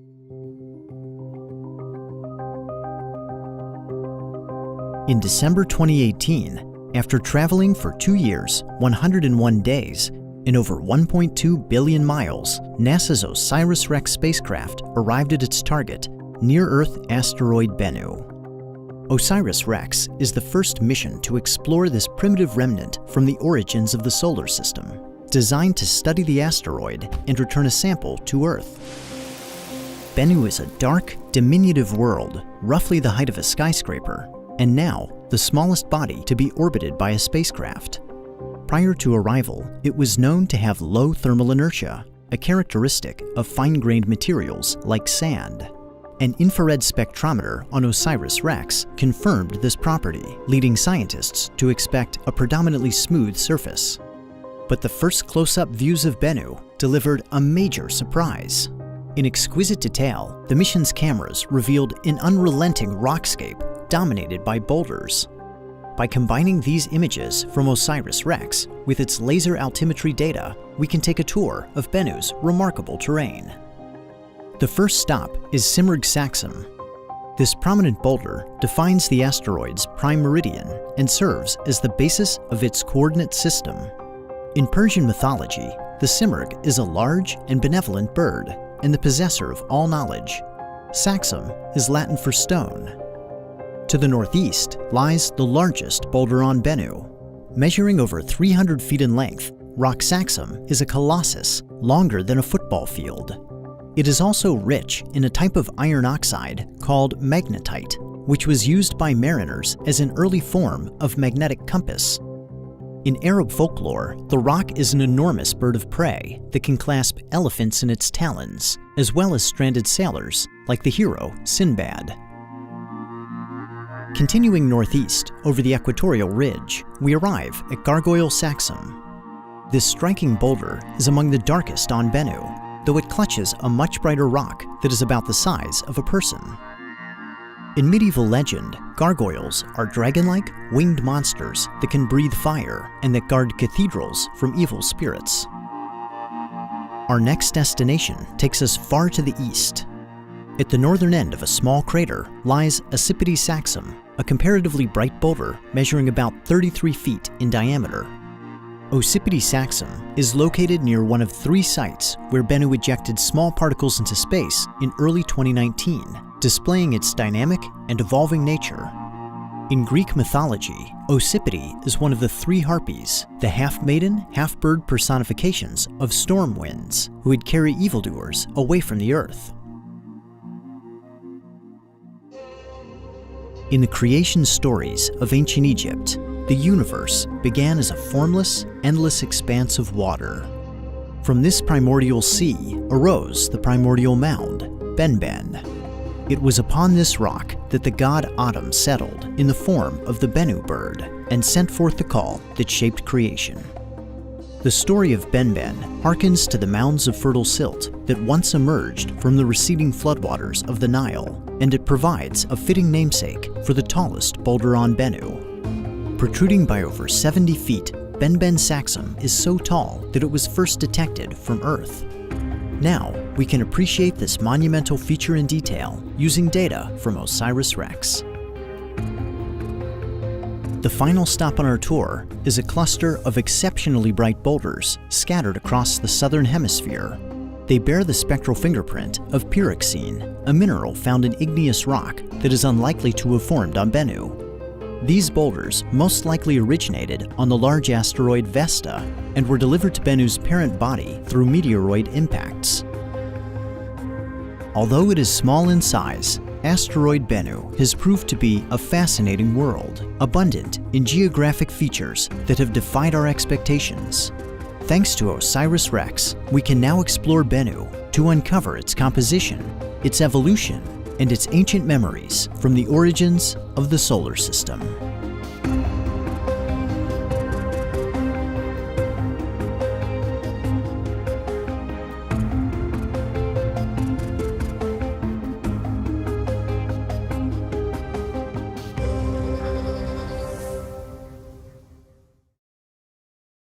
In December 2018, after traveling for 2 years, 101 days, and over 1.2 billion miles, NASA's OSIRIS-REx spacecraft arrived at its target, near-Earth asteroid Bennu. OSIRIS-REx is the first mission to explore this primitive remnant from the origins of the solar system, designed to study the asteroid and return a sample to Earth. Bennu is a dark, diminutive world, roughly the height of a skyscraper, and now the smallest body to be orbited by a spacecraft. Prior to arrival, it was known to have low thermal inertia, a characteristic of fine-grained materials like sand. An infrared spectrometer on OSIRIS-REx confirmed this property, leading scientists to expect a predominantly smooth surface. But the first close-up views of Bennu delivered a major surprise. In exquisite detail, the mission's cameras revealed an unrelenting rockscape dominated by boulders. By combining these images from OSIRIS-REx with its laser altimetry data, we can take a tour of Bennu's remarkable terrain. The first stop is Simurgh-Saxum. This prominent boulder defines the asteroid's prime meridian and serves as the basis of its coordinate system. In Persian mythology, the Simurgh is a large and benevolent bird and the possessor of all knowledge. Saxum is Latin for stone. To the northeast lies the largest boulder on Bennu. Measuring over 300 feet in length, Rock Saxum is a colossus longer than a football field. It is also rich in a type of iron oxide called magnetite, which was used by mariners as an early form of magnetic compass. In Arab folklore, the rock is an enormous bird of prey that can clasp elephants in its talons, as well as stranded sailors like the hero Sinbad. Continuing northeast over the equatorial ridge, we arrive at Gargoyle Saxum. This striking boulder is among the darkest on Bennu, though it clutches a much brighter rock that is about the size of a person. In medieval legend, gargoyles are dragon-like, winged monsters that can breathe fire and that guard cathedrals from evil spirits. Our next destination takes us far to the east. At the northern end of a small crater lies Ocypete-Saxum, a comparatively bright boulder measuring about 33 feet in diameter. Ocypete-Saxum is located near one of 3 sites where Bennu ejected small particles into space in early 2019, displaying its dynamic and evolving nature. In Greek mythology, Ocypete is one of the 3 harpies, the half-maiden, half-bird personifications of storm winds, who would carry evildoers away from the earth. In the creation stories of ancient Egypt, the universe began as a formless, endless expanse of water. From this primordial sea arose the primordial mound, Benben. It was upon this rock that the god Atum settled in the form of the Bennu bird and sent forth the call that shaped creation. The story of Benben harkens to the mounds of fertile silt that once emerged from the receding floodwaters of the Nile, and it provides a fitting namesake for the tallest boulder on Bennu. Protruding by over 70 feet, Benben-Saxum is so tall that it was first detected from Earth. Now, we can appreciate this monumental feature in detail using data from OSIRIS-REx. The final stop on our tour is a cluster of exceptionally bright boulders scattered across the southern hemisphere. They bear the spectral fingerprint of pyroxene, a mineral found in igneous rock that is unlikely to have formed on Bennu. These boulders most likely originated on the large asteroid Vesta and were delivered to Bennu's parent body through meteoroid impacts. Although it is small in size, Asteroid Bennu has proved to be a fascinating world, abundant in geographic features that have defied our expectations. Thanks to OSIRIS-REx, we can now explore Bennu to uncover its composition, its evolution, and its ancient memories from the origins of the solar system.